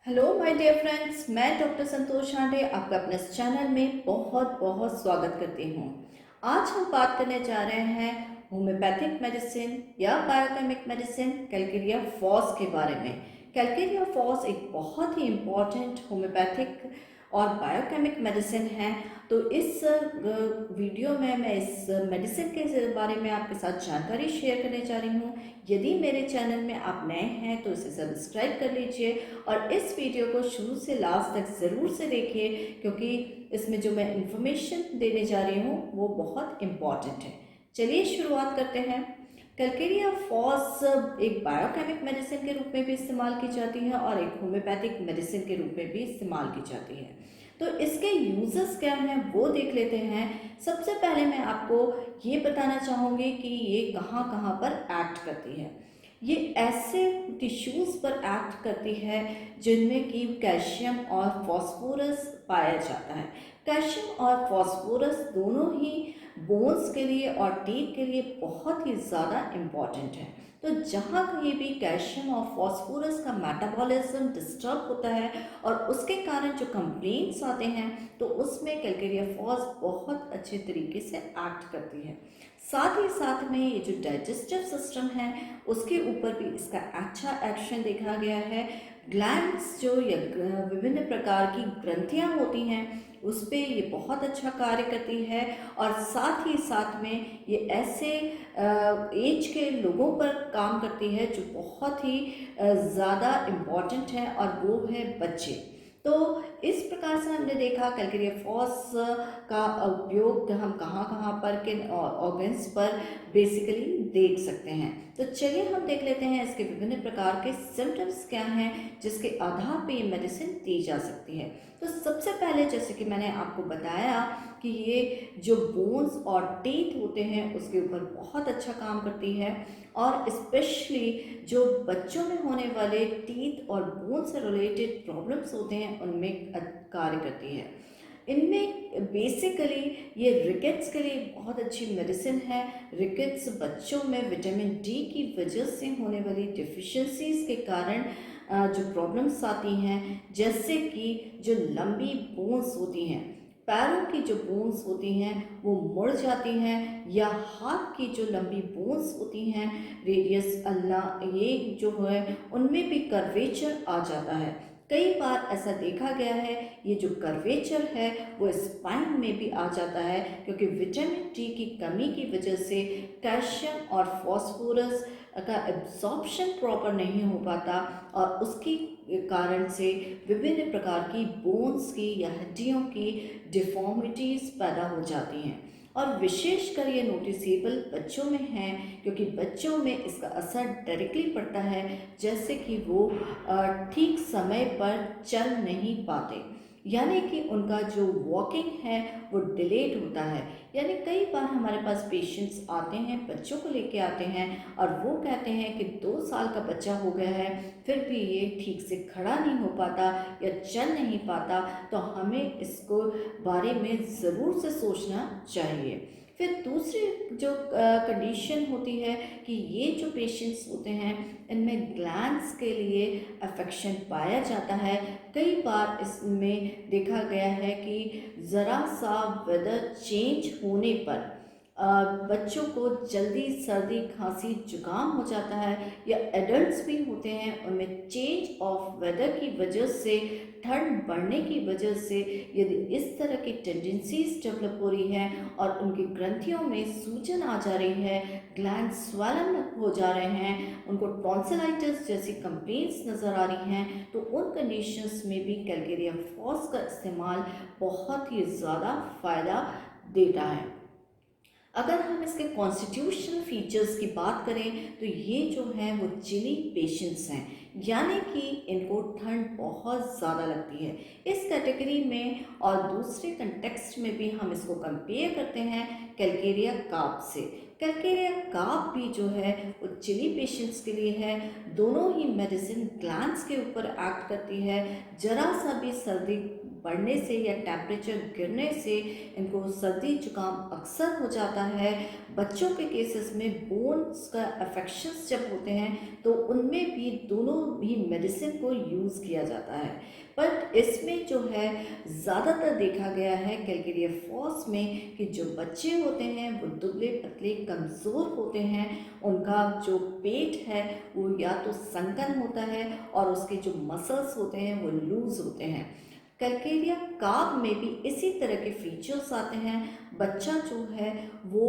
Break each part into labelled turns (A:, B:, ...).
A: Hello my dear friends, मैं doctor संतोष हांडे आपका अपने इस चैनल में बहुत बहुत स्वागत करती हूँ। आज हम बात करने जा रहे हैं होम्योपैथिक मेडिसिन या बायोकेमिक मेडिसिन कैलकेरिया फॉस के बारे में। कैलकेरिया फॉस एक बहुत ही इम्पॉर्टेंट होम्योपैथिक और बायोकेमिक मेडिसिन है। तो इस वीडियो में मैं इस मेडिसिन के बारे में आपके साथ जानकारी शेयर करने जा रही हूँ। यदि मेरे चैनल में आप नए हैं तो इसे सब्सक्राइब कर लीजिए और इस वीडियो को शुरू से लास्ट तक ज़रूर से देखिए, क्योंकि इसमें जो मैं इंफॉर्मेशन देने जा रही हूँ वो बहुत इम्पॉर्टेंट है। चलिए शुरुआत करते हैं। कैलकेरिया फॉस एक बायोकेमिक मेडिसिन के रूप में भी इस्तेमाल की जाती है और एक होम्योपैथिक मेडिसिन के रूप में भी इस्तेमाल की जाती है। तो इसके यूजेस क्या हैं वो देख लेते हैं। सबसे पहले मैं आपको ये बताना चाहूँगी कि ये कहाँ कहाँ पर एक्ट करती है। ये ऐसे टिश्यूज़ पर एक्ट करती है जिनमें कि कैल्शियम और फॉस्फोरस पाया जाता है। कैल्शियम और फॉस्फोरस दोनों ही बोन्स के लिए और टीथ के लिए बहुत ही ज़्यादा इम्पॉर्टेंट है। तो जहाँ कहीं भी कैल्शियम और फॉस्फोरस का मेटाबॉलिज्म डिस्टर्ब होता है और उसके कारण जो कंप्लेंट्स आते हैं तो उसमें कैलकेरिया फॉस बहुत अच्छे तरीके से एक्ट करती है। साथ ही साथ में ये जो डाइजेस्टिव सिस्टम है उसके ऊपर भी इसका अच्छा एक्शन देखा गया है। ग्लैंड्स जो या विभिन्न प्रकार की ग्रंथियां होती हैं उस पर ये बहुत अच्छा कार्य करती है। और साथ ही साथ में ये ऐसे एज के लोगों पर काम करती है जो बहुत ही ज़्यादा इम्पॉर्टेंट है और वो है बच्चे। तो इस प्रकार से हमने देखा कैलकेरिया फॉस का उपयोग हम कहाँ कहाँ पर किन ऑर्गन्स पर बेसिकली देख सकते हैं। तो चलिए हम देख लेते हैं इसके विभिन्न प्रकार के सिम्टम्स क्या हैं जिसके आधार पे ये मेडिसिन दी जा सकती है। तो सबसे पहले जैसे कि मैंने आपको बताया कि ये जो बोन्स और टीथ होते हैं उसके ऊपर बहुत अच्छा काम करती है और स्पेशली जो बच्चों में होने वाले टीथ और बोन से रिलेटेड प्रॉब्लम्स होते हैं उनमें कार्य करती है। इनमें बेसिकली ये रिकेट्स के लिए बहुत अच्छी मेडिसिन है। रिकेट्स बच्चों में विटामिन डी की वजह से होने वाली डिफिशिएंसीज के कारण जो प्रॉब्लम्स आती हैं, जैसे कि जो लंबी बोन्स होती हैं, पैरों की जो बोन्स होती हैं वो मुड़ जाती हैं, या हाथ की जो लंबी बोन्स होती हैं रेडियस अल्ला ये जो है उनमें भी कर्वेचर आ जाता है। कई बार ऐसा देखा गया है ये जो कर्वेचर है वो स्पाइन में भी आ जाता है, क्योंकि विटामिन डी की कमी की वजह से कैल्शियम और फॉस्फोरस का एब्जॉर्प्शन प्रॉपर नहीं हो पाता और उसकी कारण से विभिन्न प्रकार की बोन्स की या हड्डियों की डिफॉर्मिटीज़ पैदा हो जाती हैं। और विशेषकर ये नोटिसेबल बच्चों में है, क्योंकि बच्चों में इसका असर डायरेक्टली पड़ता है, जैसे कि वो ठीक समय पर चल नहीं पाते, यानी कि उनका जो वॉकिंग है वो डिलेड होता है। यानी कई बार हमारे पास पेशेंट्स आते हैं, बच्चों को लेके आते हैं और वो कहते हैं कि 2 साल का बच्चा हो गया है फिर भी ये ठीक से खड़ा नहीं हो पाता या चल नहीं पाता, तो हमें इसको बारे में ज़रूर से सोचना चाहिए। फिर दूसरी जो कंडीशन होती है कि ये जो पेशेंट्स होते हैं इनमें ग्लैंड्स के लिए अफेक्शन पाया जाता है। कई बार इसमें देखा गया है कि ज़रा सा वेदर चेंज होने पर बच्चों को जल्दी सर्दी खांसी जुकाम हो जाता है, या एडल्ट्स भी होते हैं उनमें चेंज ऑफ वेदर की वजह से, ठंड बढ़ने की वजह से यदि इस तरह की टेंडेंसीज डेवलप हो रही हैं और उनकी ग्रंथियों में सूजन आ जा रही है, ग्लैंड स्वेलन हो जा रहे हैं, उनको टॉन्सिलाइटिस जैसी कंप्लेंट्स नज़र आ रही हैं, तो उन कंडीशंस में भी कैलकेरिया फॉस का इस्तेमाल बहुत ही ज़्यादा फ़ायदा देता है। अगर हम इसके कॉन्स्टिट्यूशनल फीचर्स की बात करें तो ये जो हैं वो चिली पेशेंट्स हैं, यानी कि इनको ठंड बहुत ज़्यादा लगती है। इस कैटेगरी में और दूसरे कंटेक्स्ट में भी हम इसको कंपेयर करते हैं कैलकेरिया कार्प से। कैलकेरिया कार्प भी जो है वो चिली पेशेंट्स के लिए है। दोनों ही मेडिसिन ग्लैंड्स के ऊपर एक्ट करती है। जरा सा भी सर्दी बढ़ने से या टेम्परेचर गिरने से इनको सर्दी जुकाम अक्सर हो जाता है। बच्चों के केसेस में बोन्स का अफेक्शंस जब होते हैं तो उनमें भी दोनों ही मेडिसिन को यूज़ किया जाता है। बट इसमें जो है ज़्यादातर देखा गया है कैलकेरिया फॉस में कि जो बच्चे होते हैं वो दुबले पतले कमज़ोर होते हैं। उनका जो पेट है वो या तो संकन होता है और उसके जो मसल्स होते हैं वो लूज होते हैं। कैलकेरिया कार्प में भी इसी तरह के फीचर्स आते हैं। बच्चा जो है वो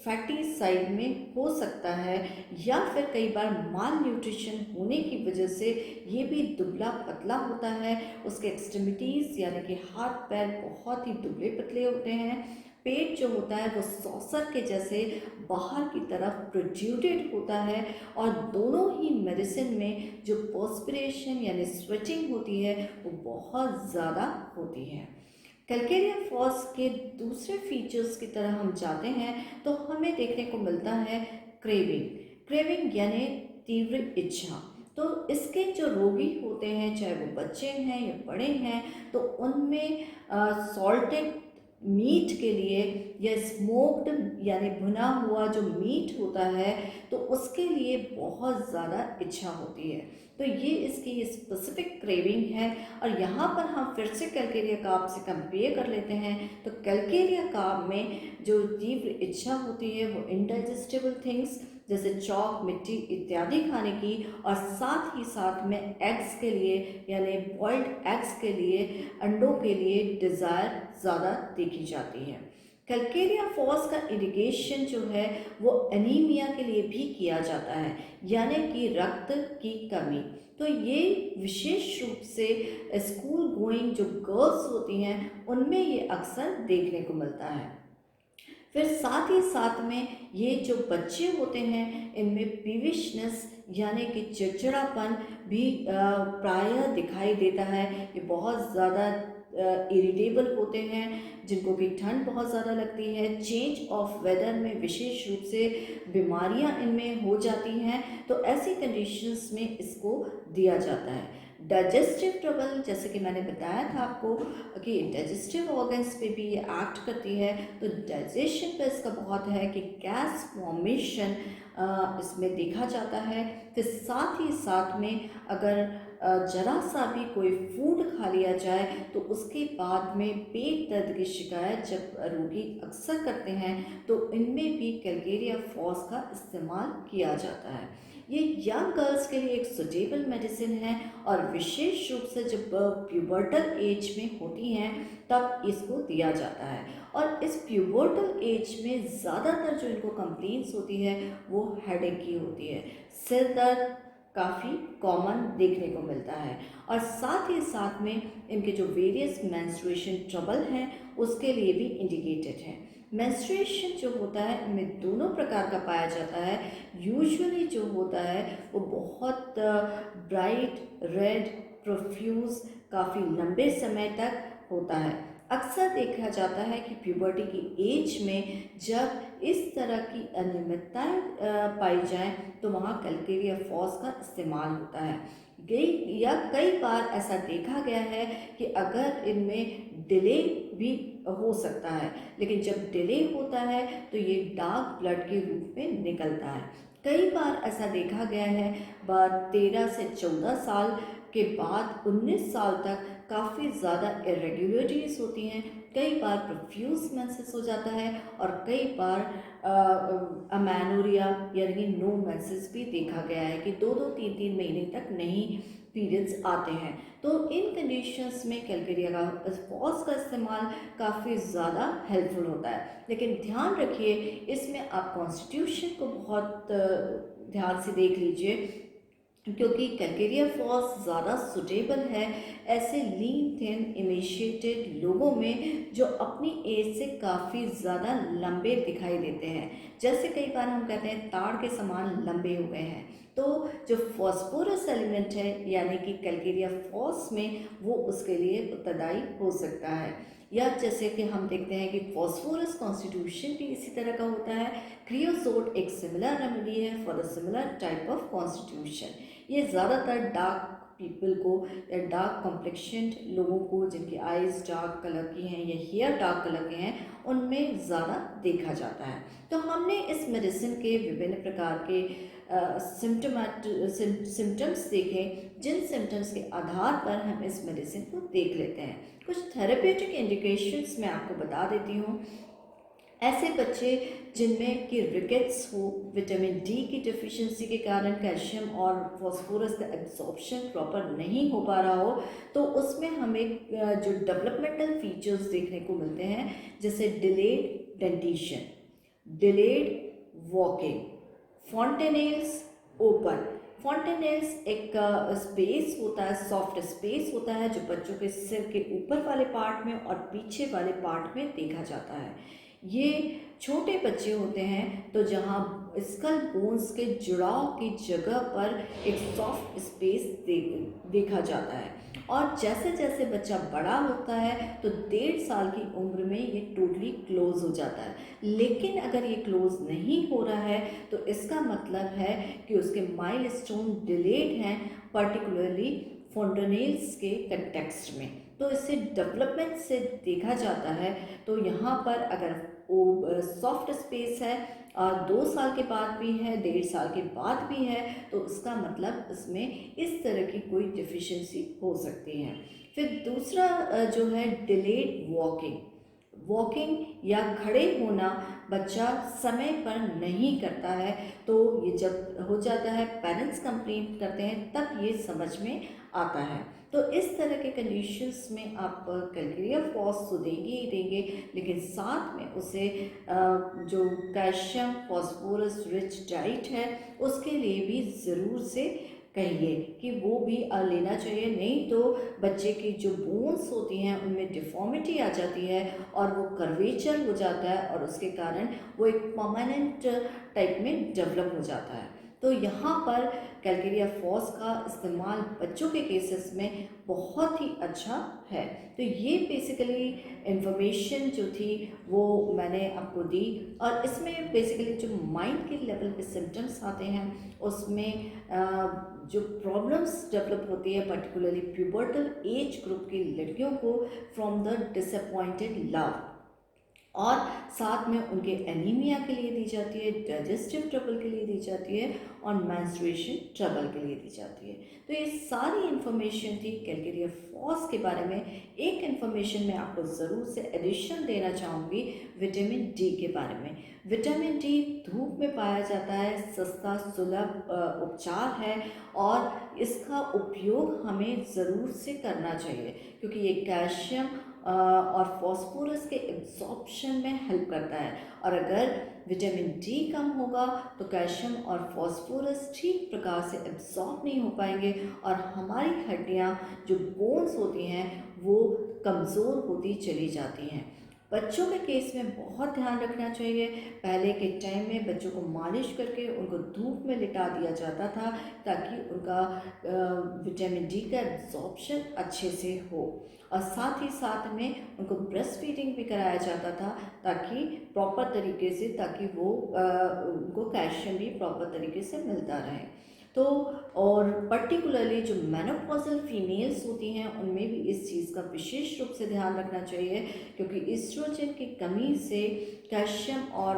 A: फैटी साइड में हो सकता है या फिर कई बार माल न्यूट्रिशन होने की वजह से ये भी दुबला पतला होता है। उसके एक्सट्रीमिटीज़ यानी कि हाथ पैर बहुत ही दुबले पतले होते हैं। पेट जो होता है वो सॉसर के जैसे बाहर की तरफ प्रोट्रूडेड होता है और दोनों ही मेडिसिन में जो पर्सपिरेशन यानी स्वेटिंग होती है वो बहुत ज़्यादा होती है। कैलकेरिया फॉस के दूसरे फीचर्स की तरह हम जाते हैं तो हमें देखने को मिलता है क्रेविंग यानी तीव्र इच्छा। तो इसके जो रोगी होते हैं चाहे वो बच्चे हैं या बड़े हैं तो उनमें सॉल्टेड मीट के लिए या स्मोक्ड यानी भुना हुआ जो मीट होता है तो उसके लिए बहुत ज़्यादा इच्छा होती है। तो ये इसकी स्पेसिफिक क्रेविंग है। और यहाँ पर हम फिर से कैलकेरिया कार्प से कंपेयर कर लेते हैं तो कैलकेरिया कार्प में जो तीव्र इच्छा होती है वो इनडाइजेस्टेबल थिंग्स जैसे चौक मिट्टी इत्यादि खाने की और साथ ही साथ में एग्स के लिए यानी बॉइल्ड एग्स के लिए अंडों के लिए डिज़ायर ज़्यादा देखी जाती है। कैलकेरिया फॉस का इंडिकेशन जो है वो एनीमिया के लिए भी किया जाता है यानी कि रक्त की कमी। तो ये विशेष रूप से स्कूल गोइंग जो गर्ल्स होती हैं उनमें ये अक्सर देखने को मिलता है। फिर साथ ही साथ में ये जो बच्चे होते हैं इनमें पीविशनेस यानी कि चिड़चिड़ापन भी प्रायः दिखाई देता है। ये बहुत ज़्यादा इरिटेबल होते हैं जिनको कि ठंड बहुत ज़्यादा लगती है। चेंज ऑफ वेदर में विशेष रूप से बीमारियां इनमें हो जाती हैं तो ऐसी कंडीशंस में इसको दिया जाता है। डाइजेस्टिव ट्रबल जैसे कि मैंने बताया था आपको कि डाइजेस्टिव ऑर्गन्स पे भी ये एक्ट करती है तो डाइजेशन पे इसका बहुत है कि गैस फॉर्मेशन इसमें देखा जाता है। फिर साथ ही साथ में अगर जरा सा भी कोई फूड खा लिया जाए तो उसके बाद में पेट दर्द की शिकायत जब रोगी अक्सर करते हैं तो इनमें भी कैलकेरिया फॉस का इस्तेमाल किया जाता है। ये यंग गर्ल्स के लिए एक सुटेबल मेडिसिन है और विशेष रूप से जब प्यूबर्टल एज में होती हैं तब इसको दिया जाता है। और इस प्यूबर्टल एज में ज़्यादातर जो इनको कंप्लेंट्स होती है वो हेडेक की होती है। सिर दर्द काफ़ी कॉमन देखने को मिलता है और साथ ही साथ में इनके जो वेरियस मेंस्ट्रुएशन ट्रबल हैं उसके लिए भी इंडिकेटेड है। मेंस्ट्रुएशन जो होता है इनमें दोनों प्रकार का पाया जाता है। यूजुअली जो होता है वो बहुत ब्राइट रेड प्रोफ्यूज काफ़ी लंबे समय तक होता है। अक्सर देखा जाता है कि प्यूबर्टी की एज में जब इस तरह की अनियमितताएं पाई जाएं तो वहाँ कैलकेरिया फॉस का इस्तेमाल होता है। कई बार ऐसा देखा गया है कि अगर इनमें डिले भी हो सकता है लेकिन जब डिले होता है तो ये डार्क ब्लड के रूप में निकलता है। कई बार ऐसा देखा गया है 13 से 14 साल के बाद 19 साल तक काफ़ी ज़्यादा इरेगुलरिटीज होती हैं। कई बार प्रोफ्यूज मेंसेस हो जाता है और कई बार अमेनोरिया यानी नो मेंसेस भी देखा गया है कि 2-2 3-3 महीने तक नहीं पीरियड्स आते हैं। तो इन कंडीशंस में कैलकेरिया फॉस का इस्तेमाल काफ़ी ज़्यादा हेल्पफुल होता है। लेकिन ध्यान रखिए इसमें आप कॉन्स्टिट्यूशन को बहुत ध्यान से देख लीजिए क्योंकि कैलकेरिया फॉस ज़्यादा सुटेबल है ऐसे लीन थिन इमेशिएटेड लोगों में जो अपनी एज से काफ़ी ज़्यादा लंबे दिखाई देते हैं। जैसे कई बार हम कहते हैं ताड़ के समान लंबे हुए हैं तो जो फॉस्फोरस एलिमेंट है यानी कि कैलकेरिया फॉस में वो उसके लिए उत्तरदायी हो सकता है। या जैसे कि हम देखते हैं कि फॉस्फोरस कॉन्स्टिट्यूशन भी इसी तरह का होता है। क्रियोसोट एक सिमिलर रेमेडी है for the similar type of constitution. ये ज़्यादातर डार्क पीपल को या डार्क कॉम्प्लेक्शन्ड लोगों को जिनकी आइज़ डार्क कलर की हैं या हेयर डार्क कलर के हैं उनमें ज़्यादा देखा जाता है। तो हमने इस मेडिसिन के विभिन्न प्रकार के सिम्टम्स देखे, जिन सिम्टम्स के आधार पर हम इस मेडिसिन को देख लेते हैं। कुछ थेरेप्यूटिक इंडिकेशंस मैं आपको बता देती हूँ। ऐसे बच्चे जिनमें कि रिकेट्स हो, विटामिन डी की डिफिशिएंसी के कारण कैल्शियम और फास्फोरस का एब्जॉर्प्शन प्रॉपर नहीं हो पा रहा हो, तो उसमें हमें जो डेवलपमेंटल फीचर्स देखने को मिलते हैं जैसे delayed dentition, delayed walking, fontanelles open. Fontanelles एक स्पेस होता है, सॉफ्ट स्पेस होता है जो बच्चों के सिर के ऊपर वाले पार्ट में और पीछे वाले पार्ट में देखा जाता है। ये छोटे बच्चे होते हैं तो जहाँ स्कल बोन्स के जुड़ाव की जगह पर एक सॉफ्ट स्पेस देखा जाता है। और जैसे जैसे बच्चा बड़ा होता है तो 1.5 साल की उम्र में ये टोटली क्लोज हो जाता है। लेकिन अगर ये क्लोज नहीं हो रहा है तो इसका मतलब है कि उसके माइलस्टोन डिलेड हैं, पर्टिकुलरली फॉन्टेनेल्स के कंटेक्स्ट में। तो इसे डेवलपमेंट से देखा जाता है। तो यहाँ पर अगर वो सॉफ्ट स्पेस है और 2 साल के बाद भी है, 1.5 साल के बाद भी है, तो उसका मतलब इसमें इस तरह की कोई डिफिशिएंसी हो सकती है। फिर दूसरा जो है डिलेड वॉकिंग। वॉकिंग या खड़े होना बच्चा समय पर नहीं करता है, तो ये जब हो जाता है, पेरेंट्स कंप्लेंट करते हैं, तब ये समझ में आता है। तो इस तरह के कंडीशंस में आप कैलकेरिया फॉस तो देंगे ही देंगे, लेकिन साथ में उसे जो कैल्शियम फॉस्फोरस रिच डाइट है उसके लिए भी ज़रूर से कहिए कि वो भी लेना चाहिए। नहीं तो बच्चे की जो बोन्स होती हैं उनमें डिफॉर्मिटी आ जाती है और वो कर्वेचर हो जाता है और उसके कारण वो एक परमानेंट टाइप में डेवलप हो जाता है। तो यहाँ पर कैलकेरिया फॉस का इस्तेमाल बच्चों के केसेस में बहुत ही अच्छा है। तो ये बेसिकली इन्फॉर्मेशन जो थी वो मैंने आपको दी। और इसमें बेसिकली जो माइंड के लेवल पे सिम्टम्स आते हैं उसमें जो प्रॉब्लम्स डेवलप होती है पर्टिकुलरली प्यूबर्टल एज ग्रुप की लड़कियों को फ्रॉम द डिसअपॉइंटेड लव, और साथ में उनके एनीमिया के लिए दी जाती है, डाइजेस्टिव ट्रबल के लिए दी जाती है और मेंस्ट्रुएशन ट्रबल के लिए दी जाती है। तो ये सारी इन्फॉर्मेशन थी कैलकेरिया फॉस के बारे में। एक इन्फॉर्मेशन मैं आपको ज़रूर से एडिशन देना चाहूँगी विटामिन डी के बारे में। विटामिन डी धूप में पाया जाता है, सस्ता सुलभ उपचार है और इसका उपयोग हमें ज़रूर से करना चाहिए क्योंकि ये कैल्शियम और फॉस्फोरस के एब्जॉर्प्शन में हेल्प करता है। और अगर विटामिन डी कम होगा तो कैल्शियम और फॉस्फोरस ठीक प्रकार से एब्जॉर्ब नहीं हो पाएंगे और हमारी हड्डियाँ जो बोन्स होती हैं वो कमज़ोर होती चली जाती हैं। बच्चों के केस में बहुत ध्यान रखना चाहिए। पहले के टाइम में बच्चों को मालिश करके उनको धूप में लिटा दिया जाता था ताकि उनका विटामिन डी का एब्जॉर्प्शन अच्छे से हो, और साथ ही साथ में उनको ब्रेस्ट फीडिंग भी कराया जाता था ताकि प्रॉपर तरीके से, ताकि वो उनको कैल्शियम भी प्रॉपर तरीके से मिलता रहे। तो और पर्टिकुलरली जो मेनोपॉजल फीमेल्स होती हैं उनमें भी इस चीज़ का विशेष रूप से ध्यान रखना चाहिए क्योंकि एस्ट्रोजन की कमी से कैल्शियम और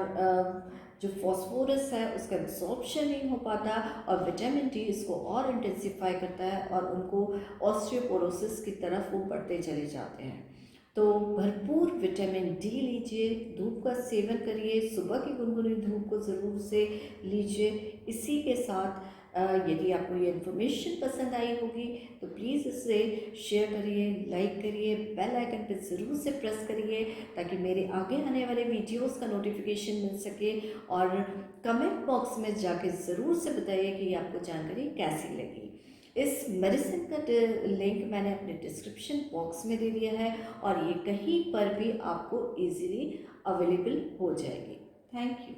A: जो फॉस्फोरस है उसका एब्जॉर्प्शन नहीं हो पाता और विटामिन डी इसको और इंटेंसिफाई करता है और उनको ऑस्टियोपोरोसिस की तरफ वो बढ़ते चले जाते हैं। तो भरपूर विटामिन डी लीजिए, धूप का सेवन करिए, सुबह की गुनगुनी धूप को ज़रूर से लीजिए। इसी के साथ यदि आपको ये इन्फॉर्मेशन पसंद आई होगी तो प्लीज़ इसे शेयर करिए, लाइक करिए, बेल आइकन पर ज़रूर से प्रेस करिए ताकि मेरे आगे आने वाले वीडियोस का नोटिफिकेशन मिल सके। और कमेंट बॉक्स में जाके ज़रूर से बताइए कि आपको जानकारी कैसी लगी। इस मेडिसिन का लिंक मैंने अपने डिस्क्रिप्शन बॉक्स में दे दिया है और ये कहीं पर भी आपको इजीली अवेलेबल हो जाएगी। Thank you.